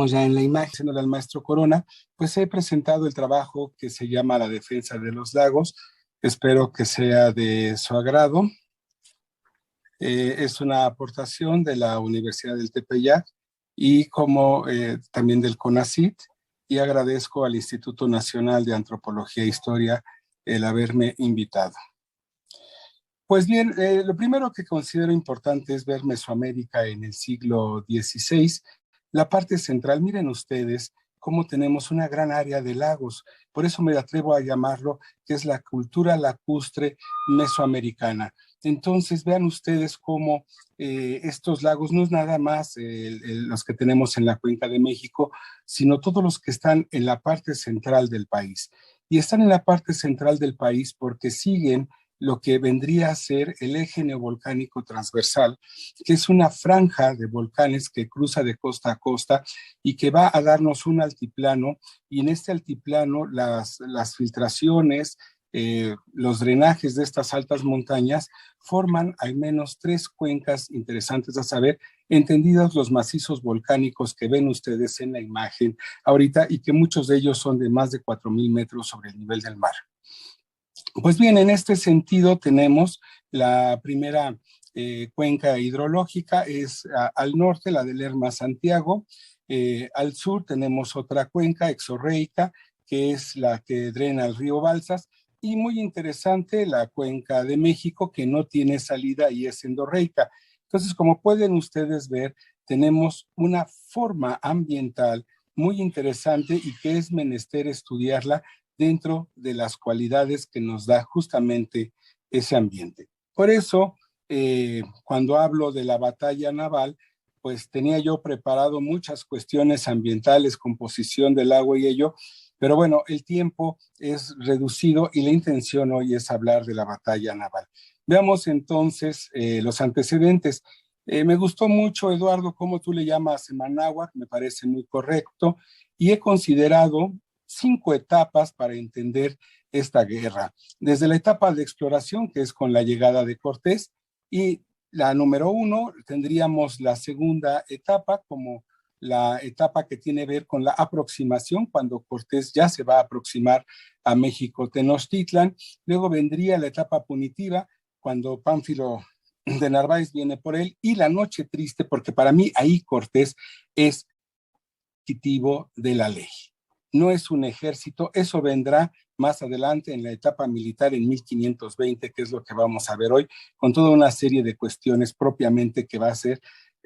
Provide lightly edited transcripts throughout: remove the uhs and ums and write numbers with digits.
Ya en la imagen del maestro Corona, pues he presentado el trabajo que se llama La defensa de los lagos. Espero que sea de su agrado. Es una aportación de la Universidad del Tepeyac y como también del CONACYT, y agradezco al Instituto Nacional de Antropología e Historia el haberme invitado. Pues bien, lo primero que considero importante es ver Mesoamérica en el siglo XVI. La parte central, miren ustedes cómo tenemos una gran área de lagos. Por eso me atrevo a llamarlo que es la cultura lacustre mesoamericana. Entonces, vean ustedes cómo estos lagos no es nada más los que tenemos en la Cuenca de México, sino todos los que están en la parte central del país. Y están en la parte central del país porque siguen lo que vendría a ser el eje neovolcánico transversal, que es una franja de volcanes que cruza de costa a costa y que va a darnos un altiplano, y en este altiplano las filtraciones, los drenajes de estas altas montañas forman al menos tres cuencas interesantes a saber, entendidos los macizos volcánicos que ven ustedes en la imagen ahorita y que muchos de ellos son de más de 4,000 metros sobre el nivel del mar. Pues bien, en este sentido tenemos la primera cuenca hidrológica, es al norte, la del Lerma-Santiago. Al sur tenemos otra cuenca exorreica, que es la que drena el río Balsas, y muy interesante la cuenca de México, que no tiene salida y es endorreica. Entonces, como pueden ustedes ver, tenemos una forma ambiental muy interesante y que es menester estudiarla dentro de las cualidades que nos da justamente ese ambiente. Por eso, cuando hablo de la batalla naval, pues tenía yo preparado muchas cuestiones ambientales, composición del agua y ello, pero bueno, el tiempo es reducido y la intención hoy es hablar de la batalla naval. Veamos entonces los antecedentes. Me gustó mucho, Eduardo, cómo tú le llamas Manáhuac, me parece muy correcto, y he considerado 5 etapas para entender esta guerra. Desde la etapa de exploración, que es con la llegada de Cortés, y la número 1, tendríamos la segunda etapa como la etapa que tiene que ver con la aproximación, cuando Cortés ya se va a aproximar a México Tenochtitlan. Luego vendría la etapa punitiva, cuando Pánfilo de Narváez viene por él, y la noche triste, porque para mí ahí Cortés es adquisitivo de la ley. No es un ejército, eso vendrá más adelante en la etapa militar en 1520, que es lo que vamos a ver hoy, con toda una serie de cuestiones propiamente que va a ser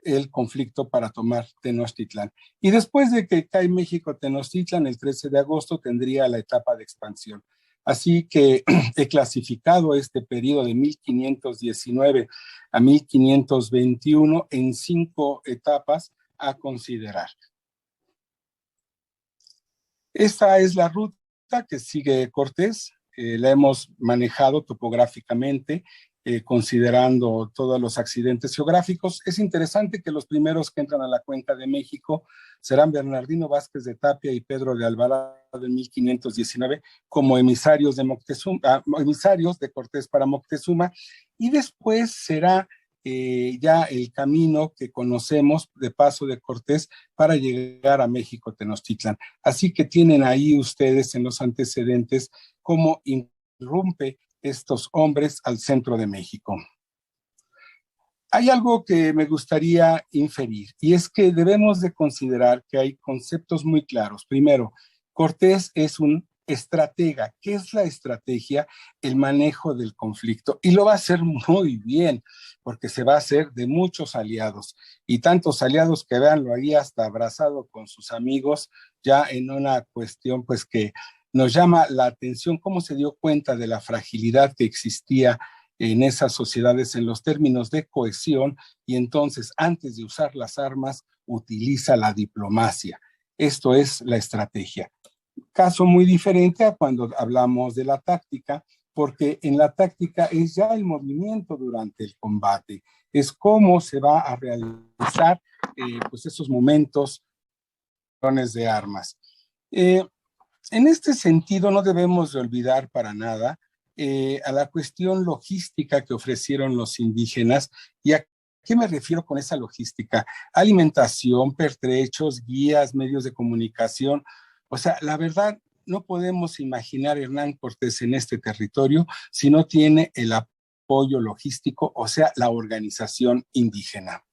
el conflicto para tomar Tenochtitlán. Y después de que cae México Tenochtitlan, el 13 de agosto, tendría la etapa de expansión. Así que he clasificado este periodo de 1519 a 1521 en 5 etapas a considerar. Esta es la ruta que sigue Cortés, la hemos manejado topográficamente, considerando todos los accidentes geográficos. Es interesante que los primeros que entran a la Cuenca de México serán Bernardino Vázquez de Tapia y Pedro de Alvarado en 1519 como emisarios de Moctezuma, emisarios de Cortés para Moctezuma, y después será ya el camino que conocemos de paso de Cortés para llegar a México Tenochtitlan. Así que tienen ahí ustedes en los antecedentes cómo irrumpe estos hombres al centro de México. Hay algo que me gustaría inferir, y es que debemos de considerar que hay conceptos muy claros. Primero, Cortés es un estratega. ¿Qué es la estrategia? El manejo del conflicto. Y lo va a hacer muy bien, porque se va a hacer de muchos aliados. Y tantos aliados que veanlo ahí hasta abrazado con sus amigos, ya en una cuestión pues que nos llama la atención cómo se dio cuenta de la fragilidad que existía en esas sociedades en los términos de cohesión, y entonces antes de usar las armas utiliza la diplomacia. Esto es la estrategia. Caso muy diferente a cuando hablamos de la táctica, porque en la táctica es ya el movimiento durante el combate, es cómo se va a realizar pues esos momentos de armas. En este sentido, no debemos de olvidar para nada a la cuestión logística que ofrecieron los indígenas, y qué me refiero con esa logística? Alimentación, pertrechos, guías, medios de comunicación. O sea, la verdad, no podemos imaginar Hernán Cortés en este territorio si no tiene el apoyo logístico, o sea, la organización indígena.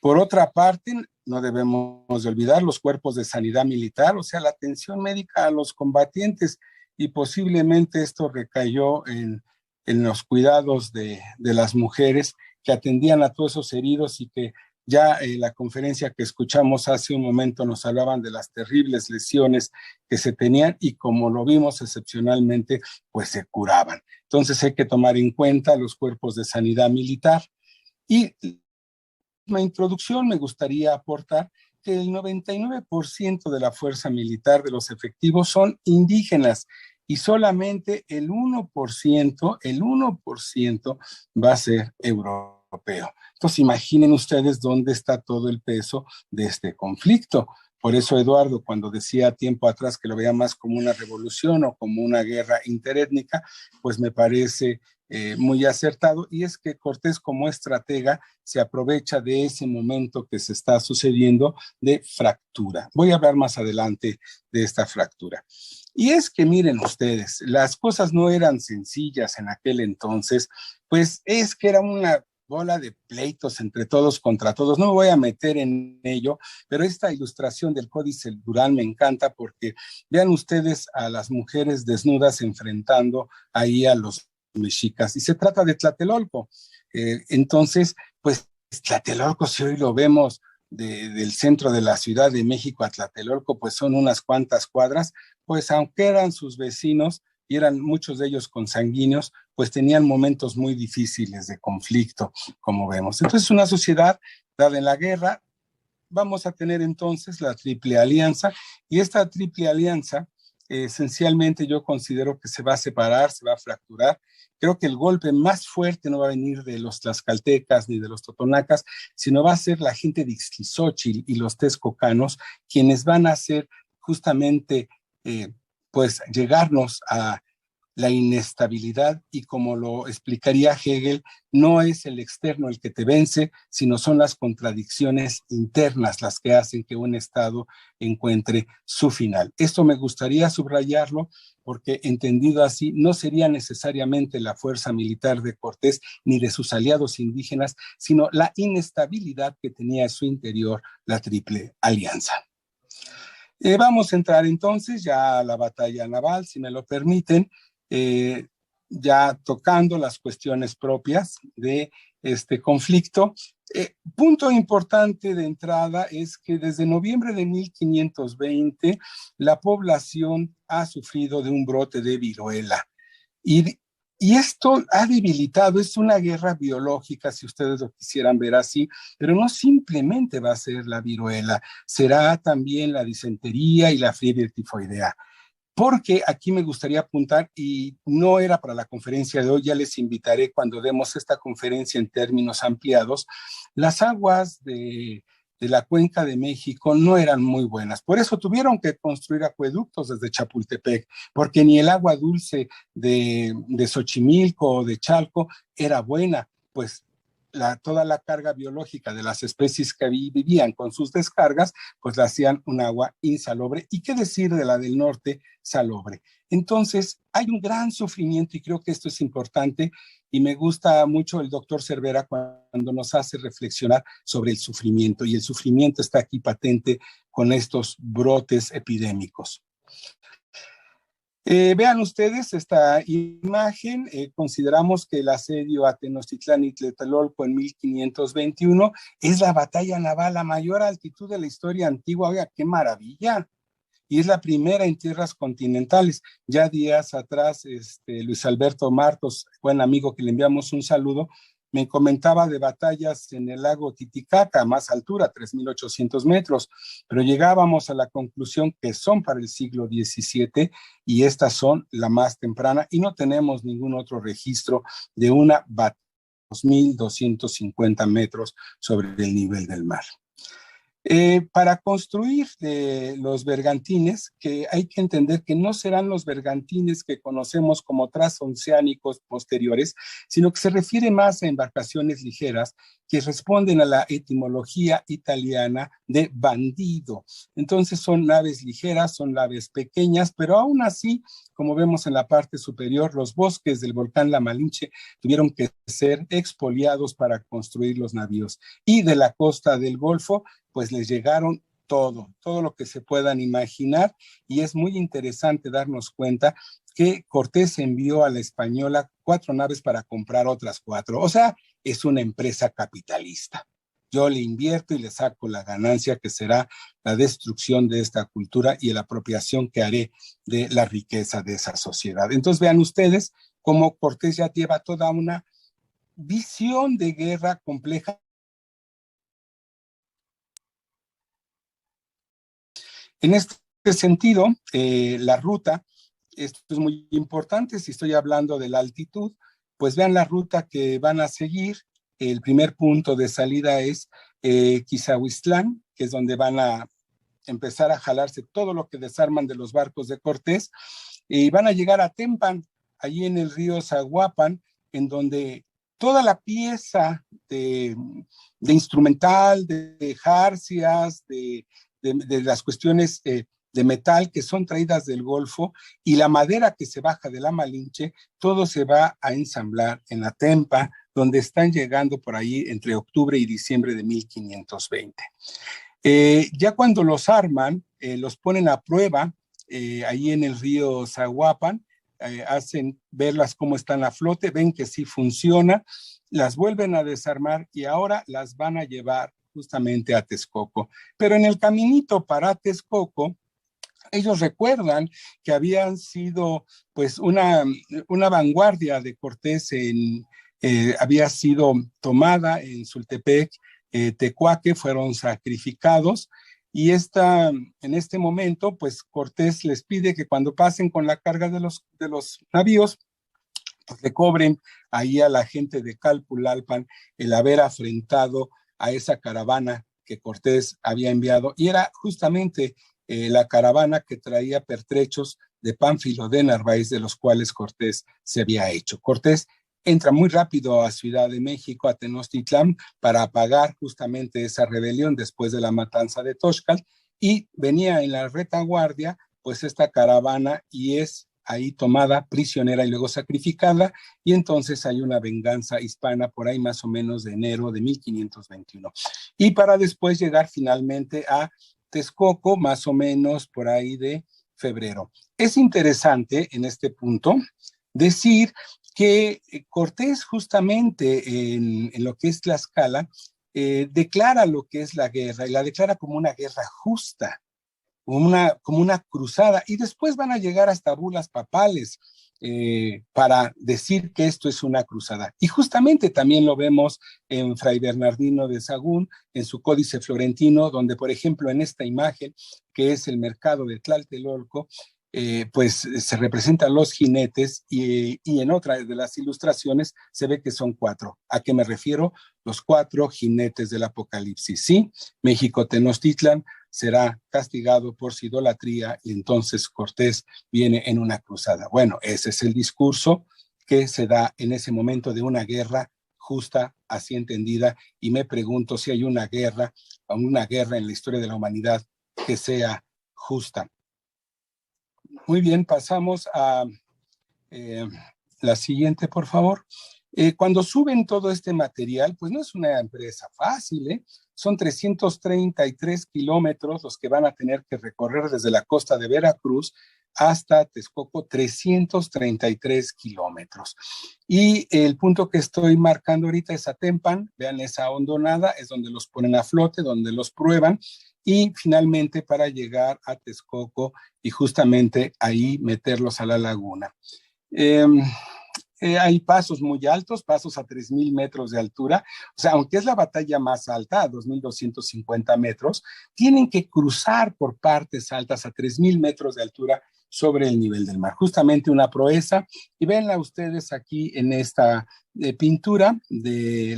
Por otra parte, no debemos de olvidar los cuerpos de sanidad militar, o sea, la atención médica a los combatientes, y posiblemente esto recayó en los cuidados de las mujeres que atendían a todos esos heridos y que ya en la conferencia que escuchamos hace un momento nos hablaban de las terribles lesiones que se tenían y como lo vimos excepcionalmente, pues se curaban. Entonces hay que tomar en cuenta los cuerpos de sanidad militar. Y una introducción me gustaría aportar que el 99% de la fuerza militar de los efectivos son indígenas y solamente el 1% va a ser europeo. Entonces imaginen ustedes dónde está todo el peso de este conflicto. Por eso Eduardo, cuando decía tiempo atrás que lo veía más como una revolución o como una guerra interétnica, pues me parece muy acertado, y es que Cortés como estratega se aprovecha de ese momento que se está sucediendo de fractura. Voy a hablar más adelante de esta fractura. Y es que miren ustedes, las cosas no eran sencillas en aquel entonces, pues es que era una bola de pleitos entre todos contra todos. No me voy a meter en ello, pero esta ilustración del Códice Durán me encanta porque vean ustedes a las mujeres desnudas enfrentando ahí a los mexicas, y se trata de Tlatelolco. Entonces, pues Tlatelolco, si hoy lo vemos del centro de la Ciudad de México a Tlatelolco, pues son unas cuantas cuadras, pues aunque eran sus vecinos y eran muchos de ellos consanguíneos, pues tenían momentos muy difíciles de conflicto, como vemos. Entonces, una sociedad dada en la guerra, vamos a tener entonces la Triple Alianza, y esta Triple Alianza esencialmente yo considero que se va a separar, se va a fracturar. Creo que el golpe más fuerte no va a venir de los tlaxcaltecas ni de los totonacas, sino va a ser la gente de Ixtlizóchitl y los texcocanos quienes van a hacer justamente, pues, llegarnos a la inestabilidad, y como lo explicaría Hegel, no es el externo el que te vence, sino son las contradicciones internas las que hacen que un Estado encuentre su final. Esto me gustaría subrayarlo porque entendido así no sería necesariamente la fuerza militar de Cortés ni de sus aliados indígenas, sino la inestabilidad que tenía en su interior la Triple Alianza. Vamos a entrar entonces ya a la batalla naval, si me lo permiten, ya tocando las cuestiones propias de este conflicto. Punto importante de entrada es que desde noviembre de 1520 la población ha sufrido de un brote de viruela. Y esto ha debilitado, es una guerra biológica, si ustedes lo quisieran ver así, pero no simplemente va a ser la viruela, será también la disentería y la fiebre tifoidea. Porque aquí me gustaría apuntar, y no era para la conferencia de hoy, ya les invitaré cuando demos esta conferencia en términos ampliados, las aguas de la Cuenca de México no eran muy buenas. Por eso tuvieron que construir acueductos desde Chapultepec, porque ni el agua dulce de Xochimilco o de Chalco era buena, pues toda la carga biológica de las especies que vivían con sus descargas, pues la hacían un agua insalubre. ¿Y qué decir de la del norte, salobre? Entonces, hay un gran sufrimiento, y creo que esto es importante, y me gusta mucho el doctor Cervera cuando nos hace reflexionar sobre el sufrimiento, y el sufrimiento está aquí patente con estos brotes epidémicos. Vean ustedes esta imagen. Consideramos que el asedio a Tenochtitlán y Tlatelolco en 1521 es la batalla naval a mayor altitud de la historia antigua. Oiga, qué maravilla. Y es la primera en tierras continentales. Ya días atrás, Luis Alberto Martos, buen amigo que le enviamos un saludo, me comentaba de batallas en el lago Titicaca, a más altura, 3.800 metros, pero llegábamos a la conclusión que son para el siglo XVII, y estas son la más temprana, y no tenemos ningún otro registro de una batalla 2.250 metros sobre el nivel del mar. Para construir los bergantines, que hay que entender que no serán los bergantines que conocemos como transoceánicos posteriores, sino que se refiere más a embarcaciones ligeras que responden a la etimología italiana de bandido. Entonces son naves ligeras, son naves pequeñas, pero aún así, como vemos en la parte superior, los bosques del volcán La Malinche tuvieron que ser expoliados para construir los navíos. Y de la costa del Golfo, pues les llegaron todo lo que se puedan imaginar, y es muy interesante darnos cuenta que Cortés envió a la Española 4 naves para comprar otras 4. O sea, es una empresa capitalista. Yo le invierto y le saco la ganancia, que será la destrucción de esta cultura y la apropiación que haré de la riqueza de esa sociedad. Entonces vean ustedes cómo Cortés ya lleva toda una visión de guerra compleja. En este sentido, la ruta, esto es muy importante, si estoy hablando de la altitud, pues vean la ruta que van a seguir. El primer punto de salida es Quizahuistlán, que es donde van a empezar a jalarse todo lo que desarman de los barcos de Cortés, y van a llegar a Tempan, allí en el río Zaguapan, en donde toda la pieza de instrumental, de jarcias, de las cuestiones de metal que son traídas del Golfo y la madera que se baja de la Malinche, todo se va a ensamblar en la Tempa, donde están llegando por ahí entre octubre y diciembre de 1520. Ya cuando los arman, los ponen a prueba ahí en el río Zaguapan, hacen verlas cómo están a flote, ven que sí funciona, las vuelven a desarmar y ahora las van a llevar justamente a Texcoco. Pero en el caminito para Texcoco, ellos recuerdan que habían sido pues una vanguardia de Cortés había sido tomada en Sultepec, Tecuaque, fueron sacrificados, y en este momento pues Cortés les pide que cuando pasen con la carga de los navíos, pues le cobren ahí a la gente de Calpulalpan el haber afrentado a esa caravana que Cortés había enviado, y era justamente la caravana que traía pertrechos de Pánfilo de Narváez, de los cuales Cortés se había hecho. Cortés entra muy rápido a Ciudad de México, a Tenochtitlán, para apagar justamente esa rebelión después de la matanza de Toxcal, y venía en la retaguardia pues esta caravana, y es ahí tomada prisionera y luego sacrificada, y entonces hay una venganza hispana por ahí más o menos de enero de 1521. Y para después llegar finalmente a Texcoco, más o menos por ahí de febrero. Es interesante en este punto decir que Cortés justamente en lo que es Tlaxcala, declara lo que es la guerra, y la declara como una guerra justa, como una cruzada, y después van a llegar hasta bulas papales para decir que esto es una cruzada. Y justamente también lo vemos en Fray Bernardino de Sahagún, en su Códice Florentino, donde, por ejemplo, en esta imagen, que es el mercado de Tlatelolco, pues se representan los jinetes, y en otra de las ilustraciones se ve que son 4. ¿A qué me refiero? Los 4 jinetes del Apocalipsis. Sí, México Tenochtitlan será castigado por su idolatría, y entonces Cortés viene en una cruzada. Bueno, ese es el discurso que se da en ese momento de una guerra justa, así entendida, y me pregunto si hay una guerra en la historia de la humanidad que sea justa. Muy bien, pasamos a eh, la siguiente, por favor. Cuando suben todo este material, pues no es una empresa fácil, ¿eh? Son 333 kilómetros los que van a tener que recorrer desde la costa de Veracruz hasta Texcoco, 333 kilómetros. Y el punto que estoy marcando ahorita es Atempan, vean esa hondonada, es donde los ponen a flote, donde los prueban, y finalmente para llegar a Texcoco y justamente ahí meterlos a la laguna. Eh, hay pasos muy altos, pasos a 3,000 metros de altura. O sea, aunque es la batalla más alta, a 2,250 metros, tienen que cruzar por partes altas a 3,000 metros de altura sobre el nivel del mar. Justamente una proeza. Y venla ustedes aquí en esta pintura de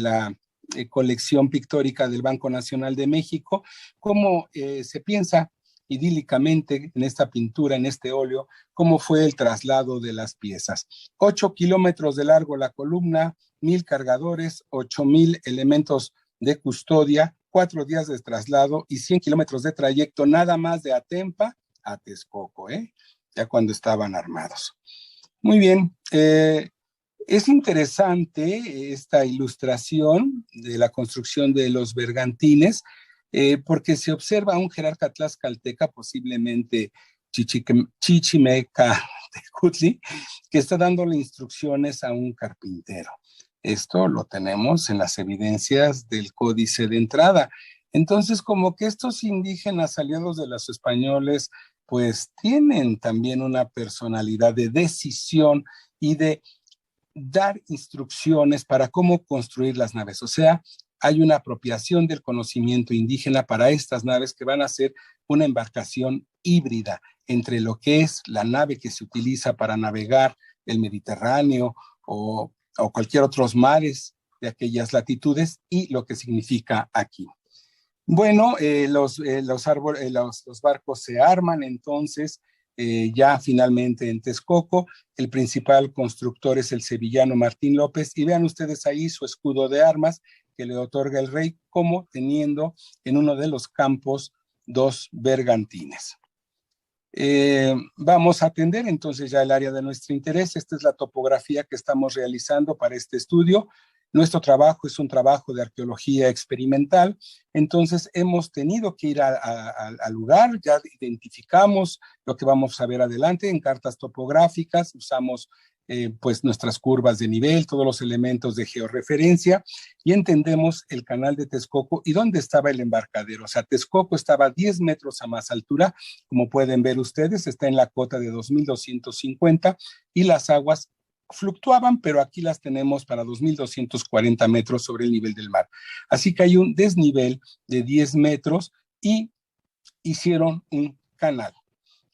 colección pictórica del Banco Nacional de México, cómo se piensa idílicamente en esta pintura, en este óleo, cómo fue el traslado de las piezas. 8 kilómetros de largo la columna, 1,000 cargadores, 8,000 elementos de custodia, 4 días de traslado y 100 kilómetros de trayecto, nada más de Atempa a Texcoco, ya cuando estaban armados. Muy bien, es interesante esta ilustración de la construcción de los bergantines, porque se observa a un jerarca tlaxcalteca, posiblemente Chichimeca Tecutli, que está dándole instrucciones a un carpintero. Esto lo tenemos en las evidencias del códice de entrada. Entonces, como que estos indígenas aliados de los españoles, pues tienen también una personalidad de decisión y de dar instrucciones para cómo construir las naves. O sea, hay una apropiación del conocimiento indígena para estas naves que van a ser una embarcación híbrida entre lo que es la nave que se utiliza para navegar el Mediterráneo o cualquier otros mares de aquellas latitudes y lo que significa aquí. Bueno, los barcos se arman entonces ya finalmente en Texcoco. El principal constructor es el sevillano Martín López y vean ustedes ahí su escudo de armas que le otorga el rey como teniendo en uno de los campos 2 bergantines. Vamos a atender entonces ya el área de nuestro interés. Esta es la topografía que estamos realizando para este estudio. Nuestro trabajo es un trabajo de arqueología experimental, entonces hemos tenido que ir al lugar, ya identificamos lo que vamos a ver adelante en cartas topográficas, usamos pues nuestras curvas de nivel, todos los elementos de georreferencia y entendemos el canal de Texcoco y dónde estaba el embarcadero. O sea, Texcoco estaba a 10 metros a más altura, como pueden ver ustedes, está en la cota de 2,250 y las aguas fluctuaban, pero aquí las tenemos para 2,240 metros sobre el nivel del mar. Así que hay un desnivel de 10 metros y hicieron un canal.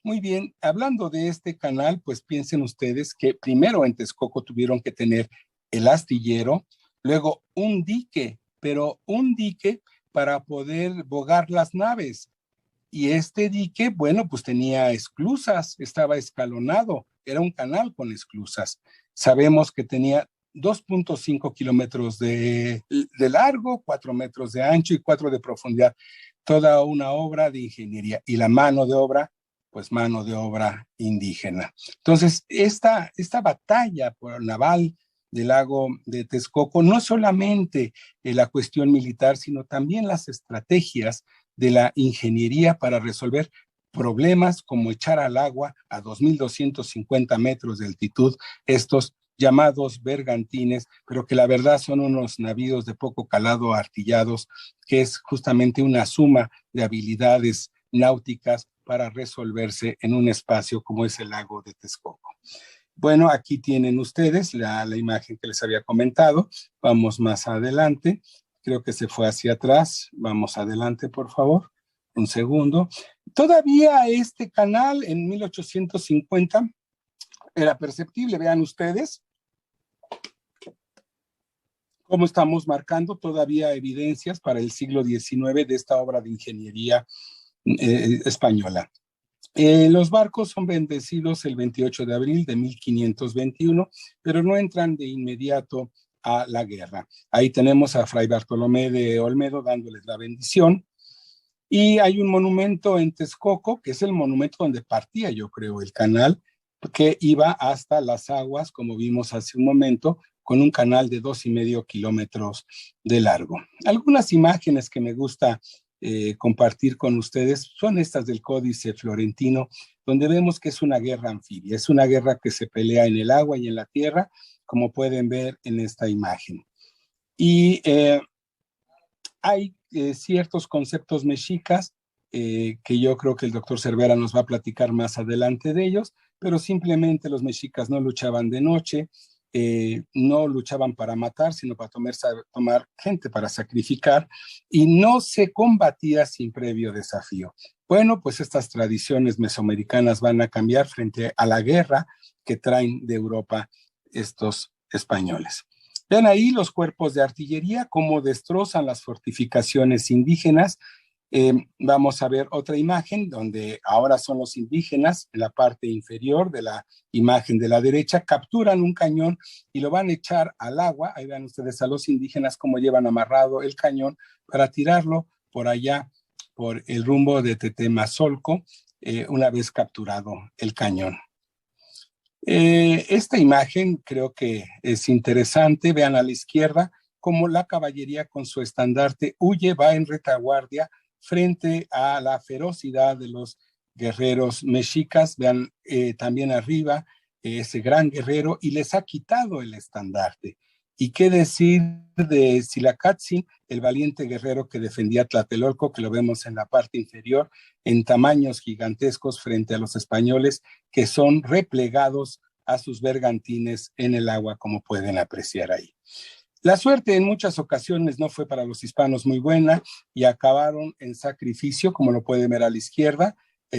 Muy bien, hablando de este canal, pues piensen ustedes que primero en Texcoco tuvieron que tener el astillero, luego un dique, pero un dique para poder bogar las naves. Y este dique, bueno, pues tenía esclusas, estaba escalonado, era un canal con esclusas. Sabemos que tenía 2,5 kilómetros de largo, 4 metros de ancho y 4 de profundidad. Toda una obra de ingeniería. Y la mano de obra, pues mano de obra indígena. Entonces, esta batalla por naval del lago de Texcoco, no solamente la cuestión militar, sino también las estrategias de la ingeniería para resolver problemas como echar al agua a 2,250 metros de altitud estos llamados bergantines, pero que la verdad son unos navíos de poco calado artillados, que es justamente una suma de habilidades náuticas para resolverse en un espacio como es el lago de Texcoco. Bueno, aquí tienen ustedes la imagen que les había comentado. Vamos más adelante. Creo que se fue hacia atrás. Vamos adelante, por favor. Un segundo. Todavía este canal en 1850 era perceptible. Vean ustedes cómo estamos marcando todavía evidencias para el siglo XIX de esta obra de ingeniería española. Los barcos son bendecidos el 28 de abril de 1521, pero no entran de inmediato a la guerra. Ahí tenemos a Fray Bartolomé de Olmedo dándoles la bendición. Y hay un monumento en Texcoco, que es el monumento donde partía, yo creo, el canal, que iba hasta las aguas, como vimos hace un momento, con un canal de 2,5 kilómetros de largo. Algunas imágenes que me gusta compartir con ustedes son estas del Códice Florentino, donde vemos que es una guerra anfibia, es una guerra que se pelea en el agua y en la tierra, como pueden ver en esta imagen. Y hay ciertos conceptos mexicas que yo creo que el doctor Cervera nos va a platicar más adelante de ellos, pero simplemente los mexicas no luchaban de noche, no luchaban para matar, sino para tomar gente para sacrificar, y no se combatía sin previo desafío. Bueno, pues estas tradiciones mesoamericanas van a cambiar frente a la guerra que traen de Europa estos españoles. Vean ahí los cuerpos de artillería, cómo destrozan las fortificaciones indígenas. Vamos a ver otra imagen donde ahora son los indígenas, en la parte inferior de la imagen de la derecha, capturan un cañón y lo van a echar al agua. Ahí vean ustedes a los indígenas cómo llevan amarrado el cañón para tirarlo por allá, por el rumbo de Tetemazolco, una vez capturado el cañón. Esta imagen creo que es interesante. Vean a la izquierda cómo la caballería con su estandarte huye, va en retaguardia frente a la ferocidad de los guerreros mexicas. Vean también arriba ese gran guerrero y les ha quitado el estandarte. ¿Y qué decir de Silacatzin, el valiente guerrero que defendía Tlatelolco, que lo vemos en la parte inferior, en tamaños gigantescos frente a los españoles, que son replegados a sus bergantines en el agua, como pueden apreciar ahí? La suerte en muchas ocasiones no fue para los hispanos muy buena y acabaron en sacrificio, como lo pueden ver a la izquierda,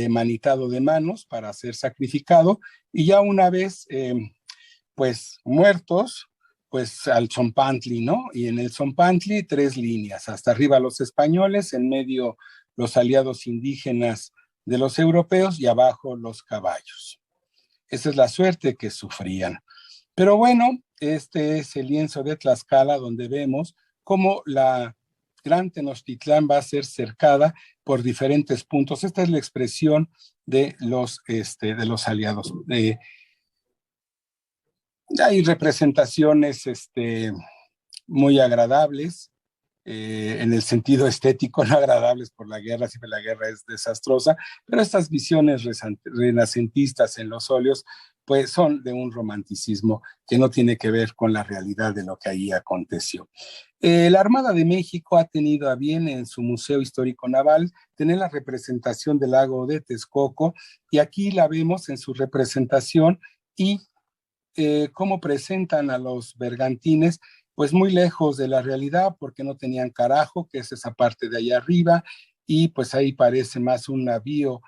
manitado de manos para ser sacrificado, y ya una vez pues muertos, pues al Zompantli, ¿no? Y en el Zompantli 3 líneas, hasta arriba los españoles, en medio los aliados indígenas de los europeos y abajo los caballos. Esa es la suerte que sufrían. Pero bueno, este es el lienzo de Tlaxcala donde vemos cómo la Gran Tenochtitlán va a ser cercada por diferentes puntos. Esta es la expresión de los aliados. Hay representaciones muy agradables, en el sentido estético, no agradables por la guerra, siempre la guerra es desastrosa, pero estas visiones renacentistas en los óleos, pues son de un romanticismo que no tiene que ver con la realidad de lo que ahí aconteció. La Armada de México ha tenido a bien en su Museo Histórico Naval tener la representación del lago de Texcoco, y aquí la vemos en su representación y cómo presentan a los bergantines, pues muy lejos de la realidad, porque no tenían carajo, que es esa parte de allá arriba, y pues ahí parece más un navío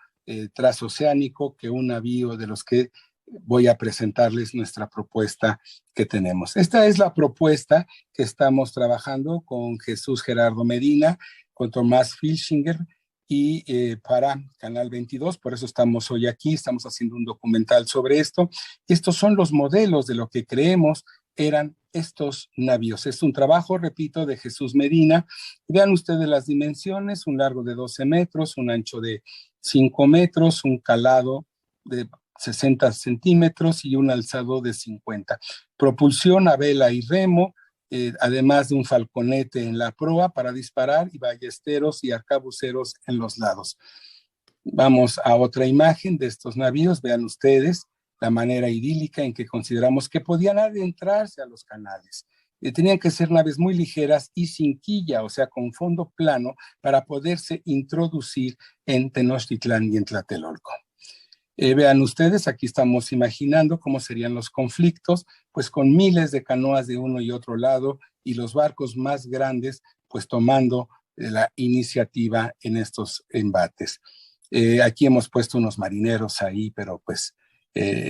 transoceánico que un navío de los que voy a presentarles nuestra propuesta que tenemos. Esta es la propuesta que estamos trabajando con Jesús Gerardo Medina, con Tomás Filchinger, y para Canal 22, por eso estamos hoy aquí, estamos haciendo un documental sobre esto. Estos son los modelos de lo que creemos eran estos navíos. Es un trabajo, repito, de Jesús Medina. Vean ustedes las dimensiones: un largo de 12 metros, un ancho de 5 metros, un calado de 60 centímetros y un alzado de 50. Propulsión a vela y remo, además de un falconete en la proa para disparar y ballesteros y arcabuceros en los lados. Vamos a otra imagen de estos navíos. Vean ustedes la manera idílica en que consideramos que podían adentrarse a los canales. Tenían que ser naves muy ligeras y sin quilla, o sea, con fondo plano, para poderse introducir en Tenochtitlán y en Tlatelolco. Vean ustedes, aquí estamos imaginando cómo serían los conflictos, pues con miles de canoas de uno y otro lado y los barcos más grandes, pues tomando la iniciativa en estos embates. Aquí hemos puesto unos marineros ahí, pero pues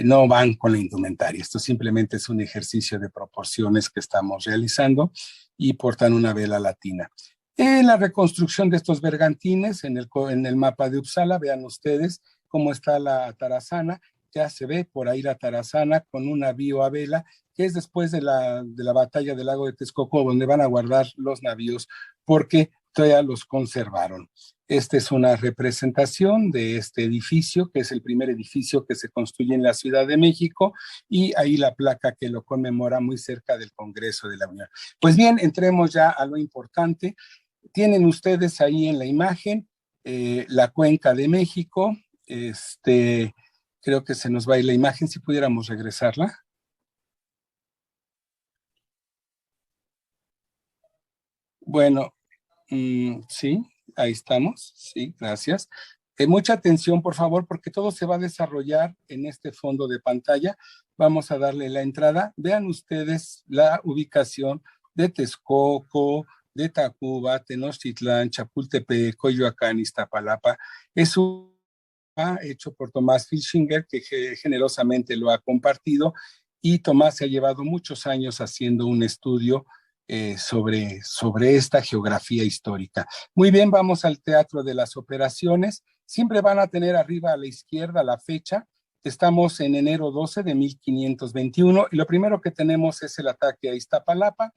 no van con la indumentaria. Esto simplemente es un ejercicio de proporciones que estamos realizando y portan una vela latina. La reconstrucción de estos bergantines en el mapa de Uppsala, vean ustedes cómo está la tarazana. Ya se ve por ahí la tarazana con un navío a vela, que es después de la batalla del lago de Texcoco, donde van a guardar los navíos, porque todavía los conservaron. Esta es una representación de este edificio, que es el primer edificio que se construye en la Ciudad de México, y ahí la placa que lo conmemora muy cerca del Congreso de la Unión. Pues bien, entremos ya a lo importante. Tienen ustedes ahí en la imagen la Cuenca de México. Creo que se nos va a ir la imagen, si pudiéramos regresarla. Bueno, sí, ahí estamos. Sí, gracias. Mucha atención, por favor, porque todo se va a desarrollar en este fondo de pantalla. Vamos a darle la entrada. Vean ustedes la ubicación de Texcoco, de Tacuba, Tenochtitlán, Chapultepec, Coyoacán, Iztapalapa. Es un hecho por Tomás Filchinger, que generosamente lo ha compartido, y Tomás se ha llevado muchos años haciendo un estudio sobre esta geografía histórica. Muy bien, vamos al Teatro de las Operaciones. Siempre van a tener arriba a la izquierda la fecha. Estamos en enero 12 de 1521 y lo primero que tenemos es el ataque a Iztapalapa.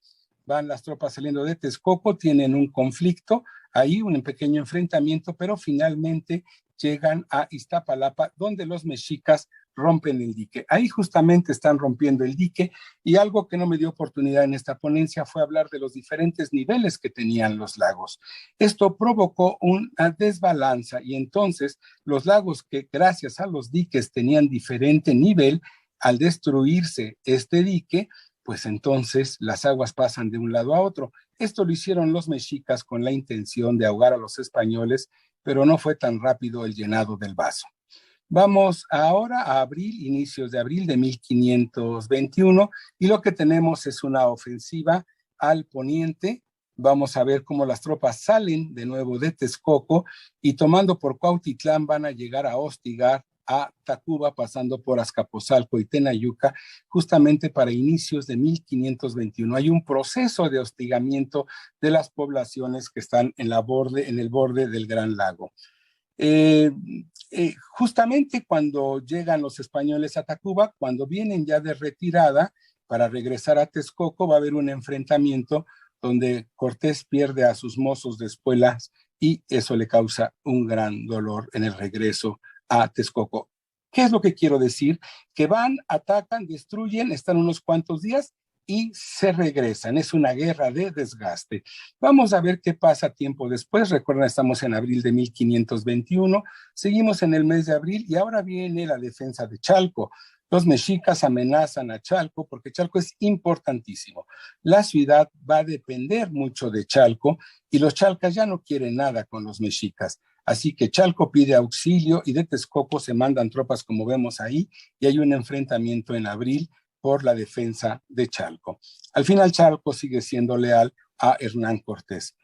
Van las tropas saliendo de Texcoco, tienen un conflicto, ahí un pequeño enfrentamiento, pero finalmente llegan a Iztapalapa, donde los mexicas rompen el dique. Ahí justamente están rompiendo el dique y algo que no me dio oportunidad en esta ponencia fue hablar de los diferentes niveles que tenían los lagos. Esto provocó una desbalanza y entonces los lagos que gracias a los diques tenían diferente nivel, al destruirse este dique, pues entonces las aguas pasan de un lado a otro. Esto lo hicieron los mexicas con la intención de ahogar a los españoles, pero no fue tan rápido el llenado del vaso. Vamos ahora a abril, inicios de abril de 1521, y lo que tenemos es una ofensiva al poniente. Vamos a ver cómo las tropas salen de nuevo de Texcoco y tomando por Cuautitlán van a llegar a hostigar a Tacuba, pasando por Azcapotzalco y Tenayuca, justamente para inicios de 1521. Hay un proceso de hostigamiento de las poblaciones que están en el borde del Gran Lago. Justamente cuando llegan los españoles a Tacuba, cuando vienen ya de retirada para regresar a Texcoco, va a haber un enfrentamiento donde Cortés pierde a sus mozos de espuelas y eso le causa un gran dolor en el regreso a Texcoco. ¿Qué es lo que quiero decir? Que van, atacan, destruyen, están unos cuantos días y se regresan. Es una guerra de desgaste. Vamos a ver qué pasa tiempo después. Recuerden, estamos en abril de 1521, seguimos en el mes de abril y ahora viene la defensa de Chalco. Los mexicas amenazan a Chalco porque Chalco es importantísimo. La ciudad va a depender mucho de Chalco y los chalcas ya no quieren nada con los mexicas. Así que Chalco pide auxilio y de Texcoco se mandan tropas como vemos ahí y hay un enfrentamiento en abril por la defensa de Chalco. Al final Chalco sigue siendo leal a Hernán Cortés.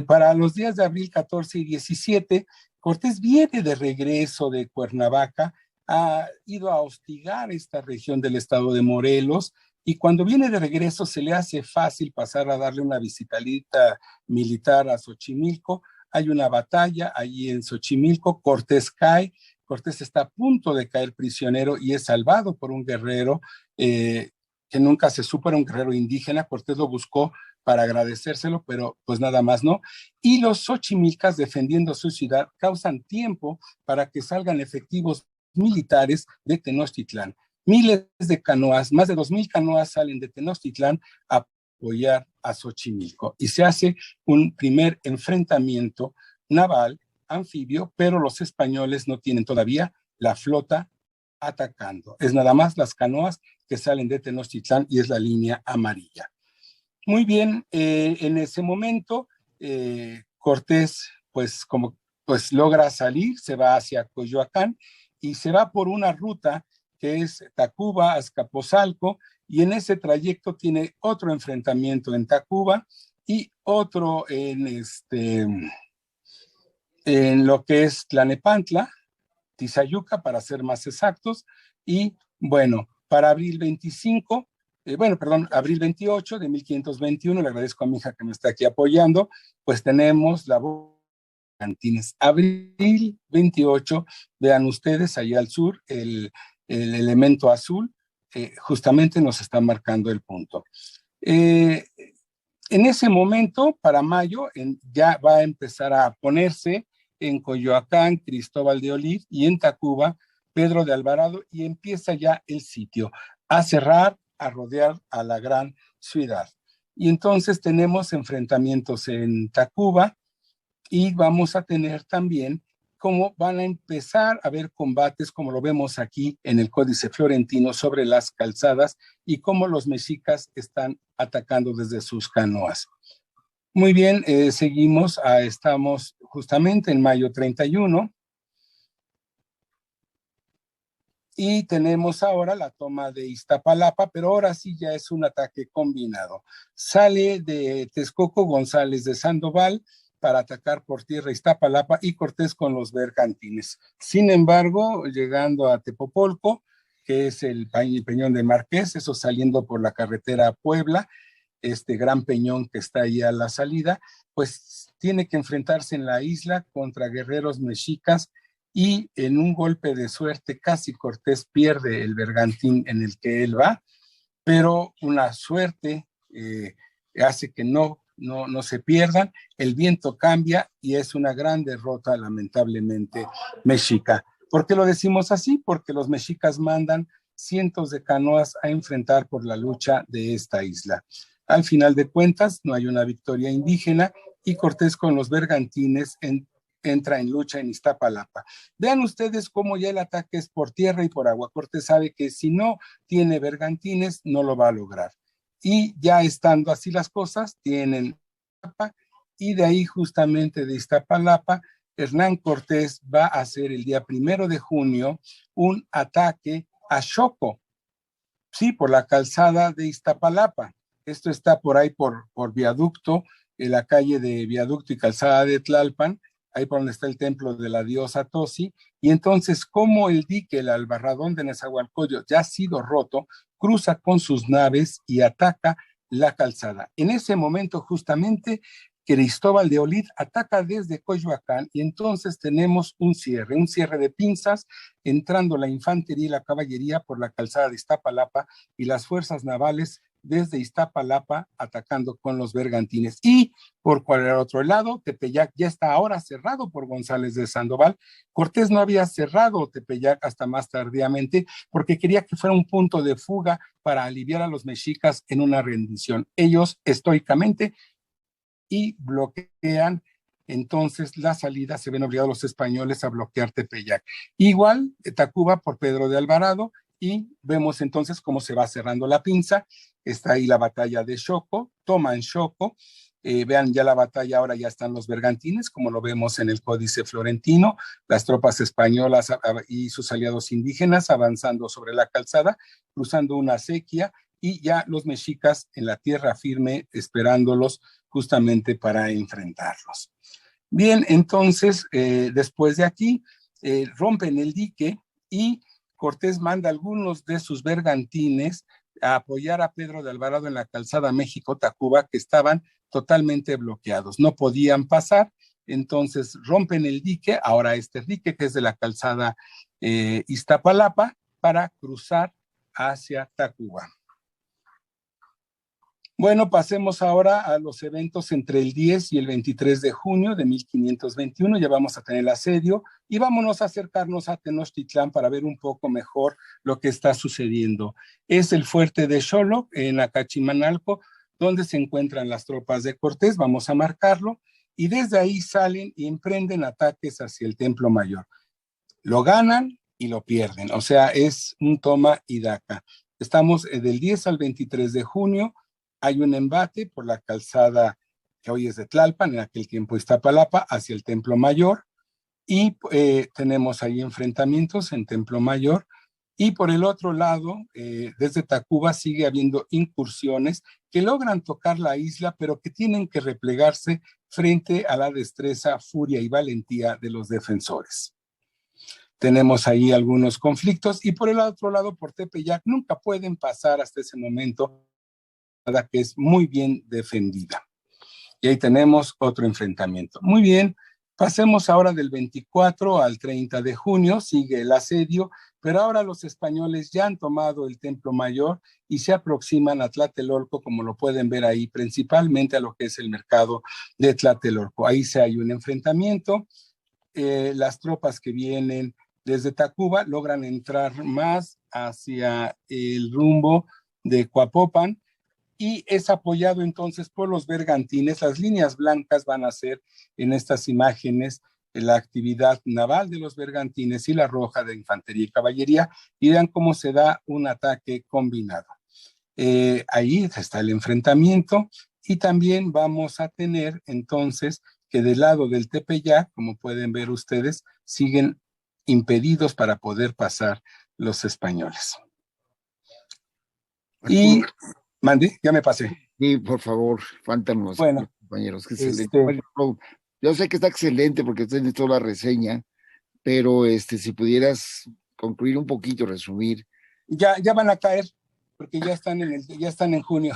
Para los días de abril 14 y 17, Cortés viene de regreso de Cuernavaca, ha ido a hostigar esta región del estado de Morelos y cuando viene de regreso se le hace fácil pasar a darle una visitadita militar a Xochimilco. Hay una batalla allí en Xochimilco, Cortés cae, Cortés está a punto de caer prisionero y es salvado por un guerrero que nunca se supo, era un guerrero indígena. Cortés lo buscó para agradecérselo, pero pues nada más no. Y los xochimilcas, defendiendo su ciudad, causan tiempo para que salgan efectivos militares de Tenochtitlán. Miles de canoas, más de 2,000 canoas salen de Tenochtitlán a apoyar a Xochimilco. Y se hace un primer enfrentamiento naval anfibio, pero los españoles no tienen todavía la flota atacando. Es nada más las canoas que salen de Tenochtitlán y es la línea amarilla. Muy bien, en ese momento Cortés pues logra salir, se va hacia Coyoacán y se va por una ruta que es Tacuba, Azcapotzalco, y en ese trayecto tiene otro enfrentamiento en Tacuba y otro en lo que es Tlanepantla, Tizayuca, para ser más exactos, y bueno, para abril 25, abril 28 de 1521, le agradezco a mi hija que me está aquí apoyando, pues tenemos la Cantines. Abril 28, vean ustedes, allá al sur, el elemento azul, justamente nos está marcando el punto. En ese momento, para mayo, ya va a empezar a ponerse en Coyoacán, Cristóbal de Olid y en Tacuba, Pedro de Alvarado, y empieza ya el sitio a cerrar, a rodear a la gran ciudad. Y entonces tenemos enfrentamientos en Tacuba y vamos a tener también cómo van a empezar a haber combates, como lo vemos aquí en el Códice Florentino, sobre las calzadas y cómo los mexicas están atacando desde sus canoas. Muy bien, seguimos, estamos justamente en mayo 31 y tenemos ahora la toma de Iztapalapa, pero ahora sí ya es un ataque combinado. Sale de Texcoco González de Sandoval para atacar por tierra Iztapalapa y Cortés con los bergantines. Sin embargo, llegando a Tepopolco, que es el Peñón de Marqués, eso saliendo por la carretera a Puebla, este gran peñón que está ahí a la salida, pues tiene que enfrentarse en la isla contra guerreros mexicas y en un golpe de suerte casi Cortés pierde el bergantín en el que él va, pero una suerte hace que no se pierdan, el viento cambia y es una gran derrota lamentablemente mexica. ¿Por qué lo decimos así? Porque los mexicas mandan cientos de canoas a enfrentar por la lucha de esta isla. Al final de cuentas, no hay una victoria indígena y Cortés con los bergantines entra en lucha en Iztapalapa. Vean ustedes cómo ya el ataque es por tierra y por agua. Cortés sabe que si no tiene bergantines, no lo va a lograr. Y ya estando así las cosas, tienen y de ahí justamente de Iztapalapa, Hernán Cortés va a hacer el día 1 de junio un ataque a Xoco, sí, por la calzada de Iztapalapa. Esto está por ahí por Viaducto, en la calle de Viaducto y Calzada de Tlalpan, ahí por donde está el templo de la diosa Tosi, y entonces como el dique, el albarradón de Nezahualcóyotl ya ha sido roto, cruza con sus naves y ataca la calzada. En ese momento justamente Cristóbal de Olid ataca desde Coyoacán y entonces tenemos un cierre de pinzas, entrando la infantería y la caballería por la calzada de Iztapalapa y las fuerzas navales desde Iztapalapa atacando con los bergantines. Y por cualquier otro lado, Tepeyac ya está ahora cerrado por González de Sandoval. Cortés no había cerrado Tepeyac hasta más tardíamente porque quería que fuera un punto de fuga para aliviar a los mexicas en una rendición. Ellos estoicamente y bloquean entonces la salida, se ven obligados los españoles a bloquear Tepeyac. Igual Tacuba por Pedro de Alvarado y vemos entonces cómo se va cerrando la pinza, está ahí la batalla de Xoco, toman Xoco, vean ya la batalla, ahora ya están los bergantines, como lo vemos en el Códice Florentino, las tropas españolas y sus aliados indígenas avanzando sobre la calzada, cruzando una acequia y ya los mexicas en la tierra firme esperándolos justamente para enfrentarlos. Bien, entonces, después de aquí, rompen el dique y Cortés manda a algunos de sus bergantines a apoyar a Pedro de Alvarado en la calzada México-Tacuba, que estaban totalmente bloqueados, no podían pasar, entonces rompen el dique, ahora este dique que es de la calzada Iztapalapa, para cruzar hacia Tacuba. Bueno, pasemos ahora a los eventos entre el 10 y el 23 de junio de 1521. Ya vamos a tener el asedio y vámonos a acercarnos a Tenochtitlán para ver un poco mejor lo que está sucediendo. Es el fuerte de Xoloc en Acachimanalco, donde se encuentran las tropas de Cortés. Vamos a marcarlo y desde ahí salen y emprenden ataques hacia el Templo Mayor. Lo ganan y lo pierden, o sea, es un toma y daca. Estamos del 10 al 23 de junio. Hay un embate por la calzada que hoy es de Tlalpan, en aquel tiempo Iztapalapa, hacia el Templo Mayor, y tenemos ahí enfrentamientos en Templo Mayor, y por el otro lado, desde Tacuba sigue habiendo incursiones que logran tocar la isla, pero que tienen que replegarse frente a la destreza, furia y valentía de los defensores. Tenemos ahí algunos conflictos, y por el otro lado, por Tepeyac, nunca pueden pasar hasta ese momento, que es muy bien defendida. Y ahí tenemos otro enfrentamiento. Muy bien, pasemos ahora del 24 al 30 de junio, sigue el asedio, pero ahora los españoles ya han tomado el Templo Mayor y se aproximan a Tlatelolco, como lo pueden ver ahí, principalmente a lo que es el mercado de Tlatelolco. Ahí se hay un enfrentamiento, las tropas que vienen desde Tacuba logran entrar más hacia el rumbo de Coapopan, y es apoyado entonces por los bergantines. Las líneas blancas van a ser en estas imágenes la actividad naval de los bergantines y la roja de infantería y caballería, y vean cómo se da un ataque combinado. Ahí está el enfrentamiento y también vamos a tener entonces que del lado del Tepeyac, como pueden ver ustedes, siguen impedidos para poder pasar los españoles. Y Mandy, ya me pasé. Sí, por favor, faltan bueno, compañeros. Que yo sé que está excelente porque usted hizo toda la reseña, pero si pudieras concluir un poquito, resumir Ya van a caer, porque ya están en junio.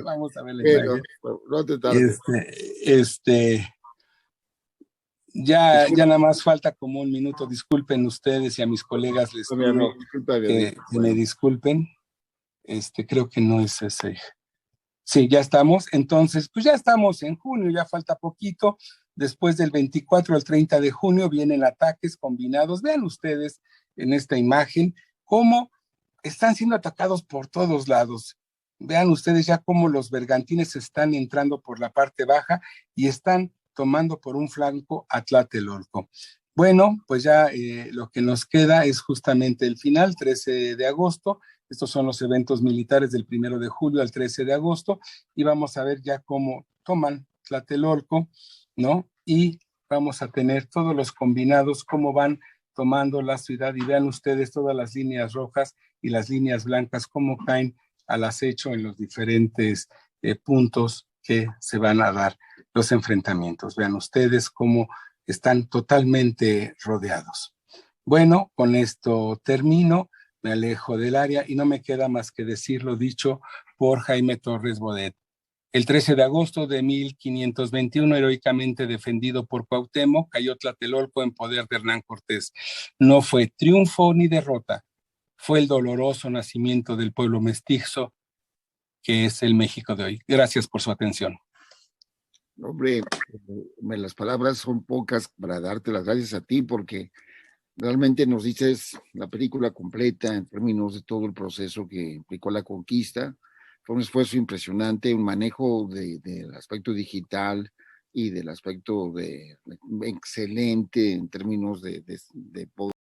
Vamos a ver la imagen. No te tardes. Ya nada más falta como un minuto. Disculpen ustedes y a mis colegas les pido que me disculpen. Creo que no es ese. Sí, ya estamos. Entonces, pues ya estamos en junio, ya falta poquito. Después del 24 al 30 de junio vienen ataques combinados. Vean ustedes en esta imagen cómo están siendo atacados por todos lados. Vean ustedes ya cómo los bergantines están entrando por la parte baja y están tomando por un flanco a Tlatelolco. Bueno, pues ya lo que nos queda es justamente el final, 13 de agosto. Estos son los eventos militares del 1 de julio al 13 de agosto y vamos a ver ya cómo toman Tlatelolco, ¿no? Y vamos a tener todos los combinados, cómo van tomando la ciudad y vean ustedes todas las líneas rojas y las líneas blancas, cómo caen al acecho en los diferentes puntos que se van a dar los enfrentamientos. Vean ustedes cómo están totalmente rodeados. Bueno, con esto termino, me alejo del área y no me queda más que decir lo dicho por Jaime Torres Bodet. El 13 de agosto de 1521, heroicamente defendido por Cuauhtémoc, cayó Tlatelolco en poder de Hernán Cortés. No fue triunfo ni derrota, fue el doloroso nacimiento del pueblo mestizo que es el México de hoy. Gracias por su atención. Hombre, las palabras son pocas para darte las gracias a ti porque realmente nos dices la película completa en términos de todo el proceso que implicó la conquista. Fue un esfuerzo impresionante, un manejo del aspecto digital y del aspecto excelente en términos de poder